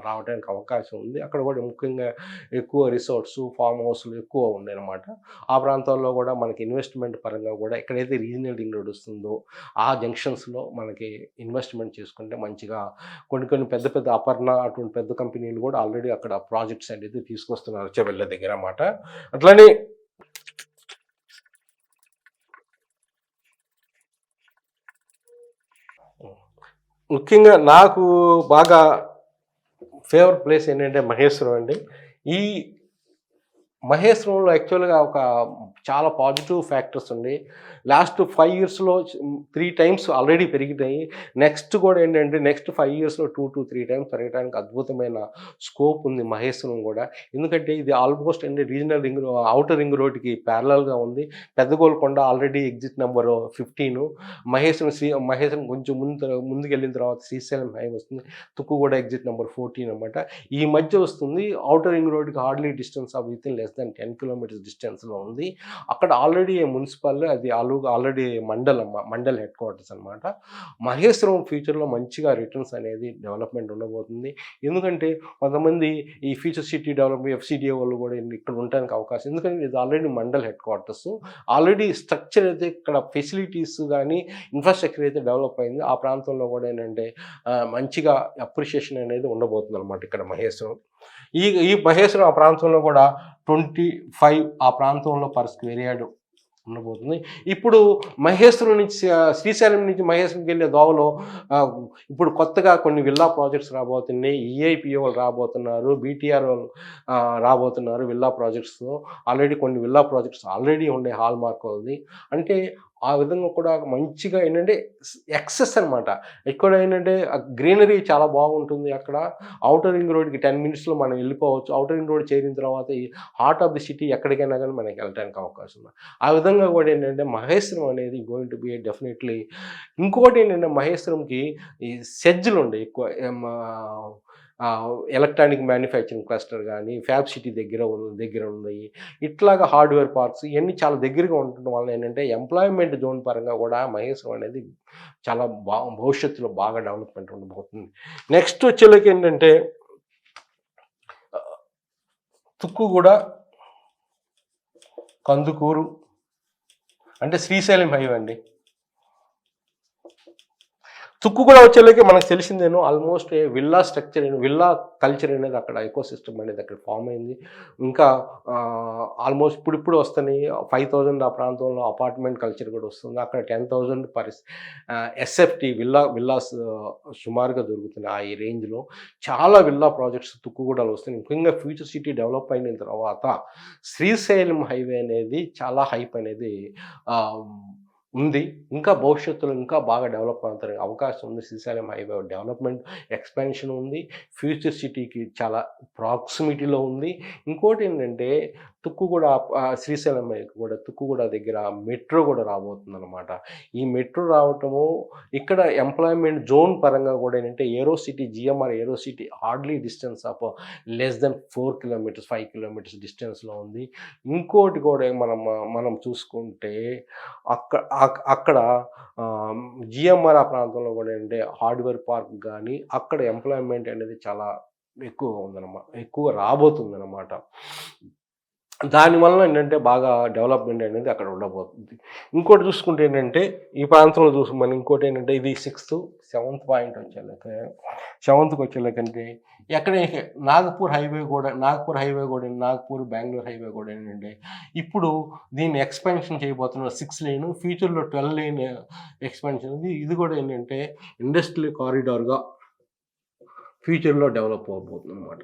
రావడానికి అవకాశం ఉంది. అక్కడ కూడా ముఖ్యంగా ఎక్కువ రిసార్ట్స్, ఫామ్ హౌస్లు ఎక్కువ ఉన్నాయన్నమాట. ఆ ప్రాంతాల్లో కూడా మనకి ఇన్వెస్ట్మెంట్ పరంగా కూడా ఎక్కడైతే రీజనల్ రింగ్ రోడ్ వస్తుందో ఆ జంక్షన్స్లో మనకి ఇన్వెస్ట్మెంట్ చేసుకుంటే మంచిగా కొన్ని పెద్ద అపర్ణ అటువంటి పెద్ద కంపెనీలు కూడా ఆల్రెడీ అక్కడ ప్రాజెక్ట్స్ అనేది తీసుకొస్తున్నారు చెవెళ్ళ దగ్గర అన్నమాట. అట్లనే ముఖ్యంగా నాకు బాగా ఫేవరెట్ ప్లేస్ ఏంటంటే మహేశ్వరం అండి. ఈ మహేశ్వరంలో యాక్చువల్గా చాలా పాజిటివ్ ఫ్యాక్టర్స్ ఉన్నాయి. లాస్ట్ 5 ఇయర్స్లో 3 టైమ్స్ ఆల్రెడీ పెరిగినాయి. నెక్స్ట్ కూడా ఏంటంటే నెక్స్ట్ 5 ఇయర్స్లో 2 to 3 టైమ్స్ పెరగడానికి అద్భుతమైన స్కోప్ ఉంది మహేశ్వరం కూడా. ఎందుకంటే ఇది ఆల్మోస్ట్ రీజనల్ అవుటర్ రింగ్ రోడ్కి ప్యారలల్గా ఉంది. Peddagolkonda already exit number 15, Maheshwaram కొంచెం ముందుకు వెళ్ళిన తర్వాత శ్రీశైలం హైవే వస్తుంది. తుక్కుగూడ ఎగ్జిట్ నెంబర్ 14 అనమాట. ఈ మధ్య వస్తుంది. అవుటర్ రింగ్ రోడ్కి hardly distance of with in less than 10 kilometers డిస్టెన్స్లో ఉంది. అక్కడ ఆల్రెడీ మున్సిపల్ అది ఆల్రెడీ మండల్ హెడ్ క్వార్టర్స్ అనమాట. మహేశ్వరం ఫ్యూచర్లో మంచిగా రిటర్న్స్ అనేది డెవలప్మెంట్ ఉండబోతుంది. ఎందుకంటే కొంతమంది ఈ ఫ్యూచర్ సిటీ డెవలప్మెంట్ FCDA వాళ్ళు కూడా ఇక్కడ ఉండడానికి అవకాశం, ఎందుకంటే ఇది already mandal head quarters. Already structure అయితే ఇక్కడ ఫెసిలిటీస్ కానీ ఇన్ఫ్రాస్ట్రక్చర్ అయితే డెవలప్ అయింది. ఆ ప్రాంతంలో కూడా ఏంటంటే మంచిగా అప్రిషియేషన్ అనేది ఉండబోతుంది అనమాట ఇక్కడ మహేశ్వరం. ఈ మహేశ్వరం ఆ ప్రాంతంలో కూడా 25 ఆ ప్రాంతంలో పర్ స్క్వేర్ యార్డ్ ఉండబోతుంది. ఇప్పుడు మహేశ్వరం నుంచి శ్రీశైలం నుంచి మహేశ్వరంకి వెళ్ళే దోవలో ఇప్పుడు కొత్తగా కొన్ని విల్లా ప్రాజెక్ట్స్ రాబోతున్నాయి. EIPO వాళ్ళు రాబోతున్నారు, BTR వాళ్ళు రాబోతున్నారు విల్లా ప్రాజెక్ట్స్లో. ఆల్రెడీ కొన్ని విల్లా ప్రాజెక్ట్స్ ఆల్రెడీ ఉన్నాయి హాల్ మార్క్ వాళ్ళది. అంటే ఆ విధంగా కూడా మంచిగా ఏంటంటే ఎక్సెస్ అనమాట. ఇక్కడ ఏంటంటే గ్రీనరీ చాలా బాగుంటుంది. అక్కడ అవుటర్ రింగ్ రోడ్కి 10 minutesలో మనం వెళ్ళిపోవచ్చు. అవుటర్ రింగ్ రోడ్ చేరిన తర్వాత ఈ హార్ట్ ఆఫ్ ది సిటీ ఎక్కడికైనా కానీ మనకి వెళ్ళడానికి అవకాశం ఉంది. ఆ విధంగా కూడా ఏంటంటే మహేశ్వరం అనేది గోయింగ్ టు బి డెఫినెట్లీ. ఇంకొకటి ఏంటంటే మహేశ్వరంకి ఈ సెజ్లు ఉండే ఎక్కువ ఎలక్ట్రానిక్ మ్యానుఫ్యాక్చరింగ్ క్లస్టర్ కానీ ఫ్యాబ్ సిటీ దగ్గర ఉన్నాయి. ఇట్లాగా హార్డ్వేర్ పార్క్స్ ఇవన్నీ చాలా దగ్గరగా ఉండటం వల్ల ఏంటంటే ఎంప్లాయ్మెంట్ జోన్ పరంగా కూడా మహేశ్వరం అనేది చాలా భవిష్యత్తులో బాగా డెవలప్మెంట్ ఉండబోతుంది. నెక్స్ట్ వచ్చేలోకి ఏంటంటే తుక్కుగూడ, కందుకూరు అంటే శ్రీశైలం హైవే అండి. తుక్కుగూడ వచ్చేలోకి మనకు తెలిసిందేనో almost villa structure villa culture అనేది అక్కడ ఎకోసిస్టమ్ అనేది అక్కడ ఫామ్ అయింది. ఇంకా ఆల్మోస్ట్ ఇప్పుడు వస్తున్నాయి 5,000 ఆ ప్రాంతంలో అపార్ట్మెంట్ కల్చర్ కూడా వస్తుంది. అక్కడ 10,000 పర్ SFT విల్లాస్ సుమారుగా దొరుకుతున్నాయి. ఆ ఈ రేంజ్లో చాలా విల్లా ప్రాజెక్ట్స్ తుక్కుగూడలో వస్తున్నాయి. ముఖ్యంగా ఫ్యూచర్ సిటీ డెవలప్ అయిన తర్వాత శ్రీశైలం హైవే అనేది చాలా హైప్ అనేది ఉంది. ఇంకా భవిష్యత్తులో ఇంకా బాగా డెవలప్ అవుతానికి అవకాశం ఉంది. శ్రీశైలం హైవే డెవలప్మెంట్ ఎక్స్పాన్షన్ ఉంది. ఫ్యూచర్ సిటీకి చాలా ప్రాక్సిమిటీలో ఉంది. ఇంకోటి ఏంటంటే తుక్కుగూడ శ్రీశైలం కూడా తుక్కుగూడ దగ్గర మెట్రో కూడా రాబోతుందన్నమాట. ఈ మెట్రో రావటము ఇక్కడ ఎంప్లాయ్మెంట్ జోన్ పరంగా కూడా ఏంటంటే GMR aero city hardly distance of less than 4 kilometers 5 kilometers డిస్టెన్స్లో ఉంది. ఇంకోటి కూడా మనం చూసుకుంటే అక్కడ GMR ఆ ప్రాంతంలో కూడా ఏంటంటే హార్డ్వేర్ పార్క్ కానీ అక్కడ ఎంప్లాయ్మెంట్ అనేది చాలా ఎక్కువ రాబోతుందన్నమాట. దానివల్ల ఏంటంటే బాగా డెవలప్మెంట్ అనేది అక్కడ ఉండబోతుంది. ఇంకోటి చూసుకుంటే ఏంటంటే ఈ ప్రాంతంలో మనం ఇంకోటి ఏంటంటే ఇది 6th 7th పాయింట్ వచ్చేలాక 7th వచ్చేలాకంటే ఎక్కడ నాగపూర్ హైవే కూడా నాగపూర్ బెంగళూరు హైవే కూడా ఏంటంటే ఇప్పుడు దీన్ని ఎక్స్పాన్షన్ చేయబోతున్నారు. 6 lane ఫ్యూచర్లో 12 lane ఎక్స్పాన్షన్. ఇది కూడా ఏంటంటే ఇండస్ట్రియల్ కారిడార్గా ఫ్యూచర్లో డెవలప్ అవ్వబోతుంది అనమాట.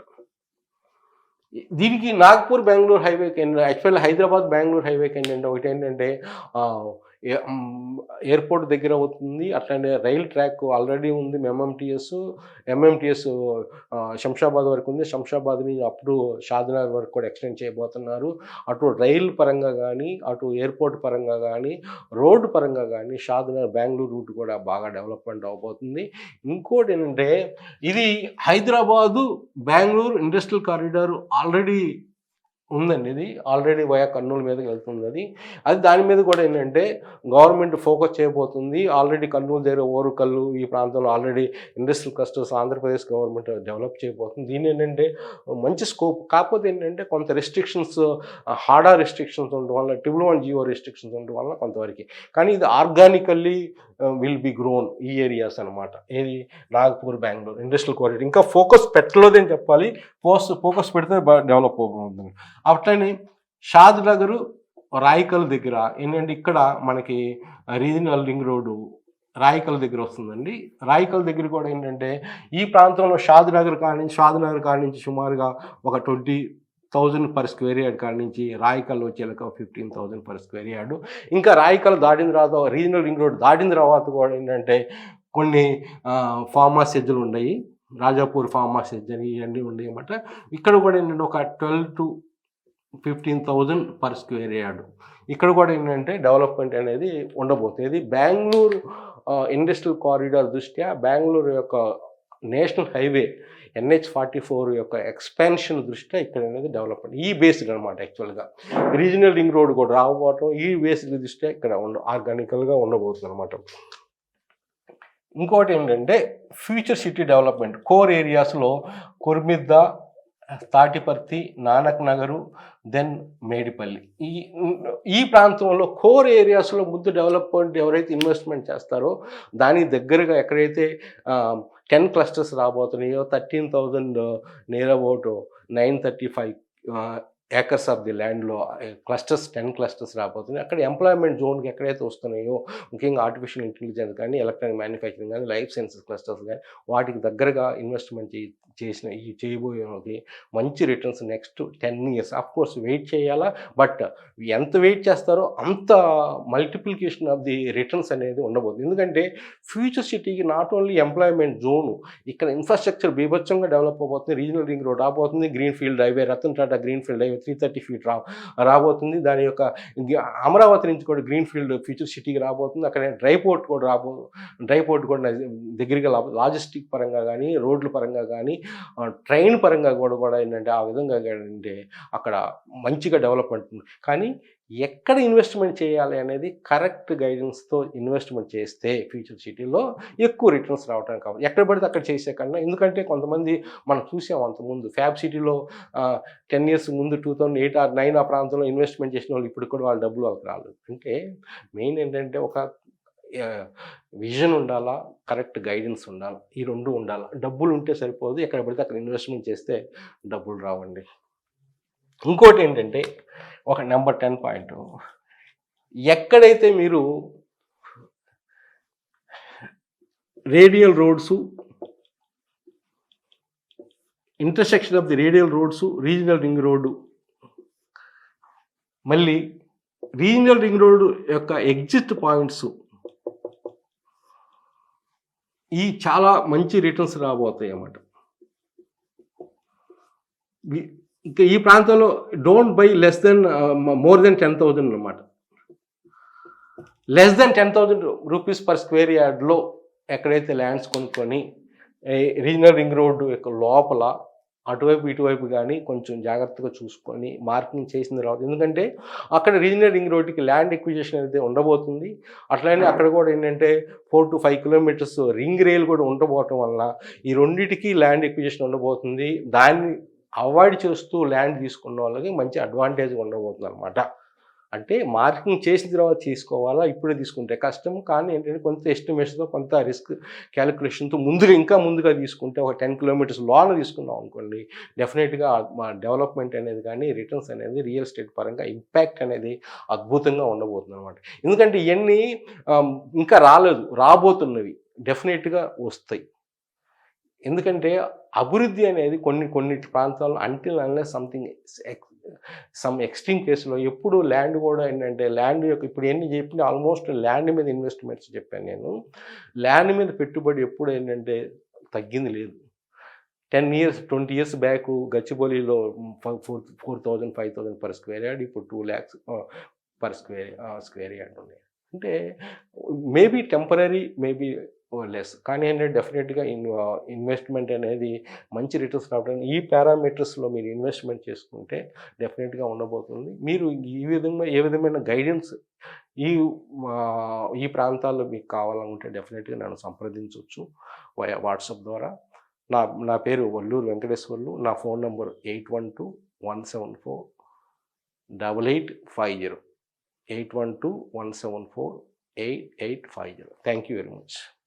దీనికి నాగ్పూర్ బెంగళూరు హైవేకి యాక్చువల్లీ హైదరాబాద్ బెంగళూరు హైవేకి ఏంటంటే ఒకటి ఏంటంటే ఎయిర్పోర్ట్ దగ్గర అవుతుంది. అట్లానే రైల్ ట్రాక్ ఆల్రెడీ ఉంది. ఎంఎంటీఎస్ శంషాబాద్ వరకు ఉంది. శంషాబాద్ నుంచి అప్ టు షాద్నగర్ వరకు కూడా ఎక్స్టెండ్ చేయబోతున్నారు. అటు రైల్ పరంగా కానీ, అటు ఎయిర్పోర్ట్ పరంగా కానీ, రోడ్డు పరంగా కానీ షాద్నగర్ బెంగళూరు రూట్ కూడా బాగా డెవలప్మెంట్ అవబోతుంది. ఇంకోటి ఏంటంటే ఇది Hyderabad Bengaluru industrial corridor already ఉందండి. ఇది ఆల్రెడీ వయా కర్నూలు మీదకి వెళ్తుంది. అది దాని మీద కూడా ఏంటంటే గవర్నమెంట్ ఫోకస్ చేయబోతుంది. ఆల్రెడీ కర్నూలు దగ్గర ఓరుకల్లు ఈ ప్రాంతంలో already industrial clusters Andhra Pradesh government develop చేయబోతుంది. దీని ఏంటంటే మంచి స్కోప్. కాకపోతే ఏంటంటే కొంత రెస్ట్రిక్షన్స్, హార్డా రెస్ట్రిక్షన్స్ ఉండడం వల్ల, ట్రిబుల్ 1 జియో రెస్ట్రిక్షన్స్ ఉండడం వల్ల కొంతవరకు. కానీ ఇది ఆర్గానికల్లీ విల్ బి గ్రోన్ ఈ ఏరియాస్ అనమాట. ఏది నాగపూర్ బెంగళూరు ఇండస్ట్రియల్ కారిడార్ ఇంకా ఫోకస్ పెట్టలేదని చెప్పాలి. ఫోకస్ పెడితే బాగా డెవలప్ అవుతుంది. అట్లనే షాద్నగర్ రాయికల్ దగ్గర ఏంటంటే ఇక్కడ మనకి రీజనల్ రింగ్ రోడ్డు రాయికల్ దగ్గర వస్తుందండి. రాయికల్ దగ్గర కూడా ఏంటంటే ఈ ప్రాంతంలో షాద్నగర్ కాడ నుంచి సుమారుగా ఒక 20,000 పర్ స్క్వేర్ యార్డ్ కాడ నుంచి రాయికల్ వచ్చేలాక 15,000 పర్ స్క్వేర్ యార్డ్. ఇంకా రాయికల్ దాటిన తర్వాత రీజనల్ రింగ్ రోడ్ దాటిన తర్వాత కూడా ఏంటంటే కొన్ని ఫార్మా సెజ్లు ఉన్నాయి. రాజాపూర్ ఫార్మా సెజ్ అని ఇవన్నీ ఉన్నాయి అన్నమాట. ఇక్కడ కూడా ఏంటంటే ఒక 12 to 15,000 పర్ స్క్వేర్ యార్డ్. ఇక్కడ కూడా ఏంటంటే డెవలప్మెంట్ అనేది ఉండబోతుంది. బెంగళూరు ఇండస్ట్రియల్ కారిడార్ దృష్ట్యా బెంగళూరు యొక్క నేషనల్ హైవే NH-44 యొక్క ఎక్స్పాన్షన్ దృష్ట్యా ఇక్కడ అనేది డెవలప్మెంట్ ఈ బేస్డ్ అనమాట. యాక్చువల్గా రీజనల్ రింగ్ రోడ్ కూడా రాకపోవటం ఈ బేస్డ్ దృష్ట్యా ఇక్కడ ఆర్గానికల్గా ఉండబోతుంది అనమాట. ఇంకోటి ఏంటంటే ఫ్యూచర్ సిటీ డెవలప్మెంట్ కోర్ ఏరియాస్లో కుర్మిద్ద, తాటిపర్తి, నానక్ నగరు, దెన్ మేడిపల్లి ఈ ప్రాంతంలో కోర్ ఏరియాస్లో ముందు డెవలప్మెంట్ ఎవరైతే ఇన్వెస్ట్మెంట్ చేస్తారో దానికి దగ్గరగా ఎక్కడైతే 10 క్లస్టర్స్ రాబోతున్నాయో 13,000 near about 935 acres of the ల్యాండ్లో క్లస్టర్స్ 10 క్లస్టర్స్ రాబోతున్నాయి. అక్కడ ఎంప్లాయ్మెంట్ జోన్కి ఎక్కడైతే వస్తున్నాయో ముఖ్యంగా ఆర్టిఫిషియల్ ఇంటెలిజెన్స్ కానీ, ఎలక్ట్రానిక్ మ్యానుఫ్యాక్చరింగ్ కానీ, లైఫ్ సైన్సెస్ క్లస్టర్స్ కానీ వాటికి దగ్గరగా ఇన్వెస్ట్మెంట్ చేసిన ఈ చేయబోయేకి మంచి returns next 10 years. Course wait చేయాలా, బట్ ఎంత వెయిట్ చేస్తారో అంత మల్టిప్లికేషన్ ఆఫ్ ది రిటర్న్స్ అనేది ఉండబోతుంది. ఎందుకంటే ఫ్యూచర్ సిటీకి నాట్ ఓన్లీ ఎంప్లాయ్మెంట్ జోను, ఇక్కడ ఇన్ఫ్రాస్ట్రక్చర్ బీభత్సంగా డెవలప్ అవబోతుంది. రీజనల్ రింగ్ రోడ్ రాబోతుంది. Green field highway, Ratan Tata green field highway 330 feet రాబోతుంది. దాని యొక్క అమరావతి నుంచి కూడా గ్రీన్ ఫీల్డ్ ఫ్యూచర్ సిటీకి రాబోతుంది. అక్కడ డ్రై పోర్ట్ కూడా దగ్గరగా లాజిస్టిక్ పరంగా కానీ, రోడ్ల పరంగా కానీ, ట్రైన్ పరంగా కూడా ఏంటంటే ఆ విధంగా ఏంటంటే అక్కడ మంచిగా డెవలప్మెంట్ ఉంది. కానీ ఎక్కడ ఇన్వెస్ట్మెంట్ చేయాలి అనేది కరెక్ట్ గైడెన్స్తో ఇన్వెస్ట్మెంట్ చేస్తే ఫ్యూచర్ సిటీలో ఎక్కువ రిటర్న్స్ రావడానికి కావాలి. ఎక్కడ పడితే అక్కడ చేసే కన్నా. ఎందుకంటే కొంతమంది మనం చూసాం అంతకుముందు ఫ్యాబ్ సిటీలో 10 years ముందు 2008 or 2009 ఆ ప్రాంతంలో ఇన్వెస్ట్మెంట్ చేసిన వాళ్ళు ఇప్పుడు కూడా వాళ్ళ డబ్బులు వాళ్ళకి రాలేదు. అంటే మెయిన్ ఏంటంటే ఒక విజన్ ఉండాలా, కరెక్ట్ గైడెన్స్ ఉండాలి. ఈ రెండు ఉండాలి. డబ్బులు ఉంటే సరిపోదు, ఎక్కడ పడితే అక్కడ ఇన్వెస్ట్మెంట్ చేస్తే డబ్బులు రావండి. ఇంకోటి ఏంటంటే ఒక నెంబర్ 10 పాయింట్, ఎక్కడైతే మీరు radial roads, intersection of the radial roads, regional ring road, మళ్ళీ రీజనల్ రింగ్ రోడ్డు యొక్క ఎగ్జిట్ పాయింట్స్ ఈ చాలా మంచి రిటర్న్స్ రాబోతాయి అన్నమాట. ఇంకా ఈ ప్రాంతంలో డోంట్ బై మోర్ దెన్ 10,000 అనమాట. Less than 10,000 rupees per square యార్డ్లో ఎక్కడైతే ల్యాండ్స్ కొనుక్కొని రీజనల్ రింగ్ రోడ్డు యొక్క లోపల అటువైపు ఇటువైపు కానీ కొంచెం జాగ్రత్తగా చూసుకొని మార్కింగ్ చేసిన తర్వాత, ఎందుకంటే అక్కడ రీజనల్ రింగ్ రోడ్డుకి ల్యాండ్ ఎక్విజిషన్ అయితే ఉండబోతుంది. అట్లనే అక్కడ కూడా ఏంటంటే 4 to 5 kilometers రింగ్ రైల్ కూడా ఉండబోవటం వల్ల ఈ రెండింటికి ల్యాండ్ ఎక్విజిషన్ ఉండబోతుంది. దాన్ని అవాయిడ్ చేస్తూ ల్యాండ్ తీసుకున్న వాళ్ళకి మంచి అడ్వాంటేజ్ ఉండబోతుంది అనమాట. అంటే మార్కింగ్ చేసిన తర్వాత తీసుకోవాలా, ఇప్పుడే తీసుకుంటే కష్టం. కానీ ఏంటంటే కొంత ఎస్టిమేషన్తో, కొంత రిస్క్ క్యాలిక్యులేషన్తో ఇంకా ముందుగా తీసుకుంటే ఒక 10 kilometers లోన్ తీసుకున్నాం అనుకోండి, డెఫినెట్గా డెవలప్మెంట్ అనేది కానీ రిటర్న్స్ అనేది రియల్ ఎస్టేట్ పరంగా ఇంపాక్ట్ అనేది అద్భుతంగా ఉండబోతుంది అనమాట. ఎందుకంటే ఇవన్నీ ఇంకా రాబోతున్నవి డెఫినెట్గా వస్తాయి. ఎందుకంటే అభివృద్ధి అనేది కొన్ని ప్రాంతాల్లో until unless something some extreme కేసులో ఎప్పుడు ల్యాండ్ కూడా ఏంటంటే ల్యాండ్ యొక్క ఇప్పుడు ఎన్ని చెప్పిన ఆల్మోస్ట్ ల్యాండ్ మీద ఇన్వెస్ట్మెంట్స్ చెప్పాను నేను. ల్యాండ్ మీద పెట్టుబడి ఎప్పుడు ఏంటంటే తగ్గింది లేదు. 10 ఇయర్స్ 20 ఇయర్స్ బ్యాక్ గచ్చిబౌలిలో 4,000 5,000 పర్ స్క్వేర్ యార్డ్, ఇప్పుడు 2 lakhs పర్ స్క్వేర్ యార్డ్ ఉన్నాయి. అంటే మేబీ టెంపరరీ, మేబీ లెస్, కానీ ఏంటంటే డెఫినెట్గా ఇన్వెస్ట్మెంట్ అనేది మంచి రిటర్న్స్ రావడానికి ఈ పారామీటర్స్లో మీరు ఇన్వెస్ట్మెంట్ చేసుకుంటే డెఫినెట్గా ఉండబోతుంది. మీరు ఈ విధంగా ఏ విధమైన గైడెన్స్ ఈ ప్రాంతాల్లో మీకు కావాలనుకుంటే డెఫినెట్గా నన్ను సంప్రదించవచ్చు వాట్సాప్ ద్వారా. నా పేరు వల్లూరు వెంకటేశ్వర్లు. నా phone number 812-174-8850. 812-174-8850. Thank you very much.